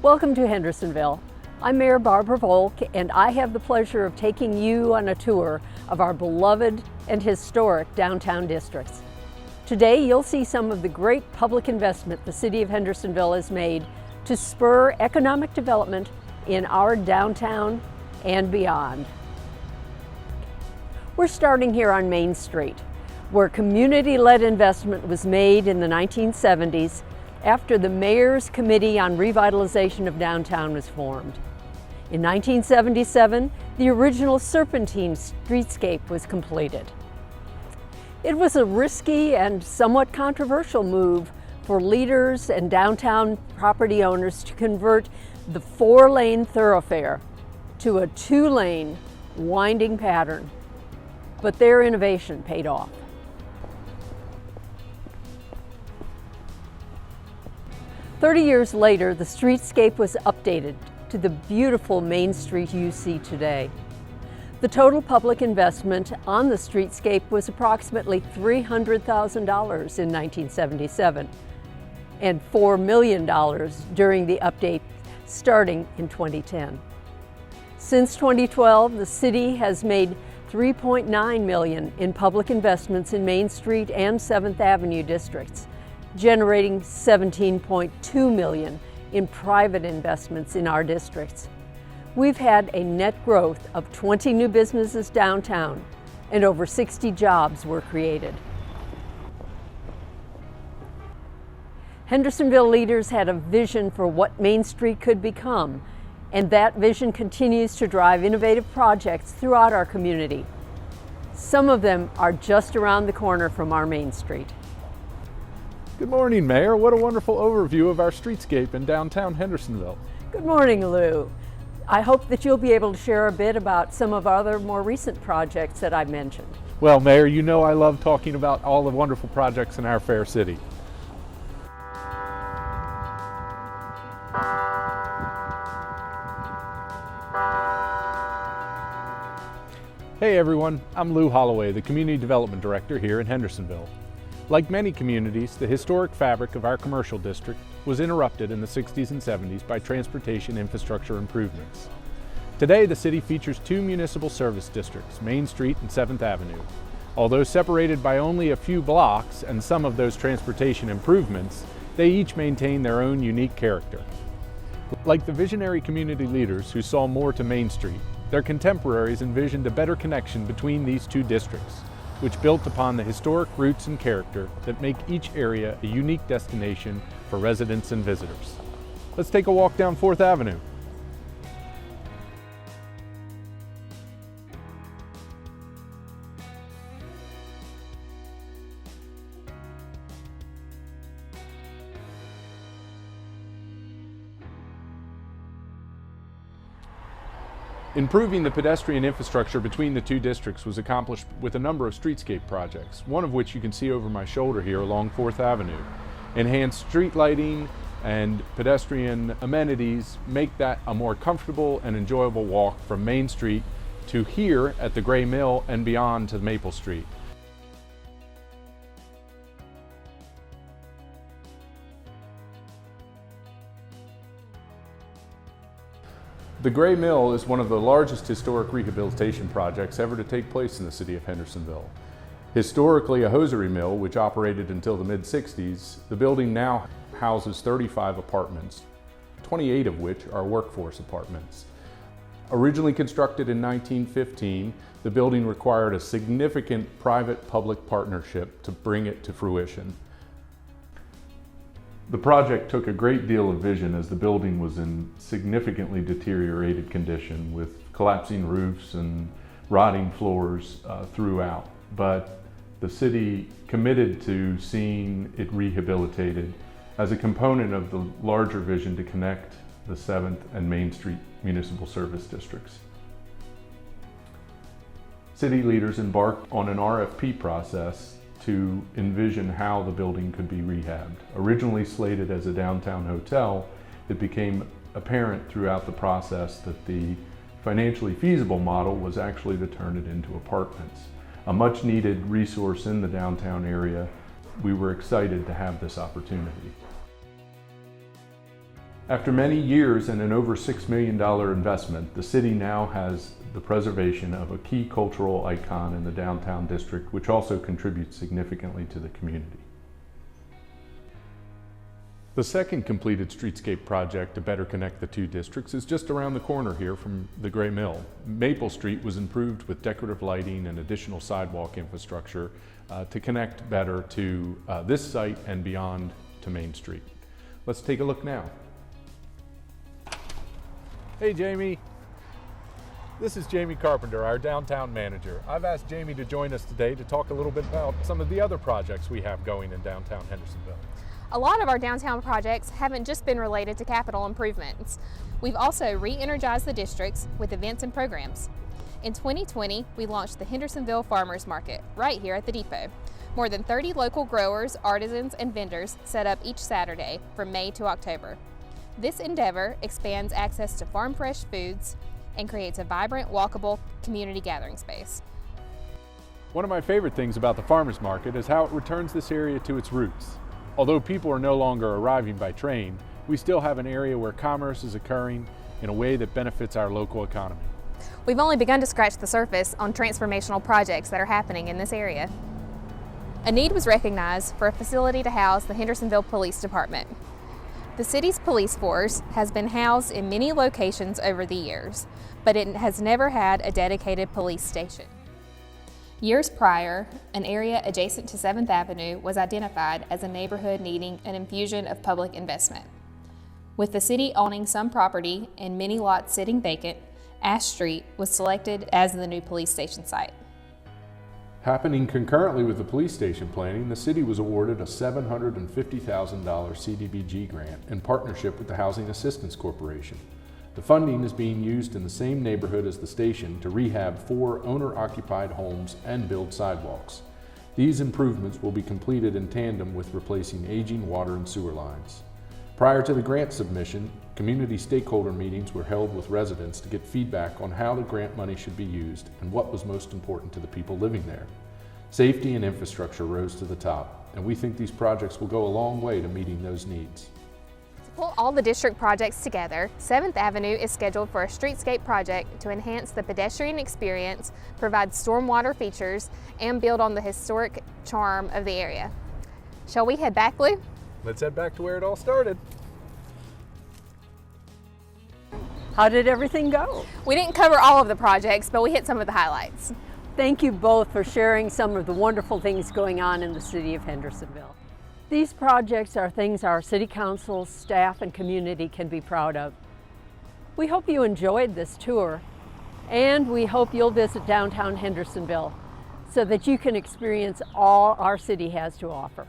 Welcome to Hendersonville. I'm Mayor Barbara Volk, and I have the pleasure of taking you on a tour of our beloved and historic downtown districts. Today, you'll see some of the great public investment the City of Hendersonville has made to spur economic development in our downtown and beyond. We're starting here on Main Street, where community-led investment was made in the 1970s after the Mayor's Committee on Revitalization of Downtown was formed. In 1977, the original Serpentine streetscape was completed. It was a risky and somewhat controversial move for leaders and downtown property owners to convert the 4-lane thoroughfare to a 2-lane winding pattern, but their innovation paid off. "30 years later, the streetscape was updated to the beautiful Main Street you see today. The total public investment on the streetscape was approximately $300,000 in 1977 and $4 million during the update starting in 2010. Since 2012, the city has made $3.9 million in public investments in Main Street and 7th Avenue districts, generating $17.2 million in private investments in our districts. We've had a net growth of 20 new businesses downtown, and over 60 jobs were created. Hendersonville leaders had a vision for what Main Street could become, and that vision continues to drive innovative projects throughout our community. Some of them are just around the corner from our Main Street. Good morning, Mayor. What a wonderful overview of our streetscape in downtown Hendersonville. Good morning, Lou. I hope that you'll be able to share a bit about some of our other more recent projects that I mentioned. Well, Mayor, you know I love talking about all the wonderful projects in our fair city. Hey everyone, I'm Lew Holloway, the Community Development Director here in Hendersonville. Like many communities, the historic fabric of our commercial district was interrupted in the 60s and 70s by transportation infrastructure improvements. Today, the city features 2 municipal service districts, Main Street and 7th Avenue. Although separated by only a few blocks and some of those transportation improvements, they each maintain their own unique character. Like the visionary community leaders who saw more to Main Street, their contemporaries envisioned a better connection between these 2 districts, which built upon the historic roots and character that make each area a unique destination for residents and visitors. Let's take a walk down 4th Avenue. Improving the pedestrian infrastructure between the 2 districts was accomplished with a number of streetscape projects, one of which you can see over my shoulder here along 4th Avenue. Enhanced street lighting and pedestrian amenities make that a more comfortable and enjoyable walk from Main Street to here at the Gray Mill and beyond to Maple Street. The Gray Mill is one of the largest historic rehabilitation projects ever to take place in the city of Hendersonville. Historically a hosiery mill, which operated until the mid-60s, the building now houses 35 apartments, 28 of which are workforce apartments. Originally constructed in 1915, the building required a significant private-public partnership to bring it to fruition. The project took a great deal of vision as the building was in significantly deteriorated condition with collapsing roofs and rotting floors throughout. But the city committed to seeing it rehabilitated as a component of the larger vision to connect the 7th and Main Street municipal service districts. City leaders embarked on an RFP process to envision how the building could be rehabbed. Originally slated as a downtown hotel, it became apparent throughout the process that the financially feasible model was actually to turn it into apartments. A much needed resource in the downtown area. We were excited to have this opportunity. After many years and an over $6 million investment, the city now has the preservation of a key cultural icon in the downtown district, which also contributes significantly to the community. The second completed streetscape project to better connect the two districts is just around the corner here from the Gray Mill. Maple Street was improved with decorative lighting and additional sidewalk infrastructure to connect better to this site and beyond to Main Street. Let's take a look now. Hey Jamie, this is Jamie Carpenter, our Downtown Manager. I've asked Jamie to join us today to talk a little bit about some of the other projects we have going in downtown Hendersonville. A lot of our downtown projects haven't just been related to capital improvements. We've also re-energized the districts with events and programs. In 2020, we launched the Hendersonville Farmers Market right here at the depot. More than 30 local growers, artisans, and vendors set up each Saturday from May to October. This endeavor expands access to farm fresh foods and creates a vibrant, walkable community gathering space. One of my favorite things about the farmers market is how it returns this area to its roots. Although people are no longer arriving by train, we still have an area where commerce is occurring in a way that benefits our local economy. We've only begun to scratch the surface on transformational projects that are happening in this area. A need was recognized for a facility to house the Hendersonville Police Department. The city's police force has been housed in many locations over the years, but it has never had a dedicated police station. Years prior, an area adjacent to 7th Avenue was identified as a neighborhood needing an infusion of public investment. With the city owning some property and many lots sitting vacant, Ash Street was selected as the new police station site. Happening concurrently with the police station planning, the city was awarded a $750,000 CDBG grant in partnership with the Housing Assistance Corporation. The funding is being used in the same neighborhood as the station to rehab 4 owner-occupied homes and build sidewalks. These improvements will be completed in tandem with replacing aging water and sewer lines. Prior to the grant submission, community stakeholder meetings were held with residents to get feedback on how the grant money should be used and what was most important to the people living there. Safety and infrastructure rose to the top, and we think these projects will go a long way to meeting those needs. To pull all the district projects together, 7th Avenue is scheduled for a streetscape project to enhance the pedestrian experience, provide stormwater features, and build on the historic charm of the area. Shall we head back, Lou? Let's head back to where it all started. How did everything go? We didn't cover all of the projects, but we hit some of the highlights. Thank you both for sharing some of the wonderful things going on in the city of Hendersonville. These projects are things our city council, staff, and community can be proud of. We hope you enjoyed this tour, and we hope you'll visit downtown Hendersonville so that you can experience all our city has to offer.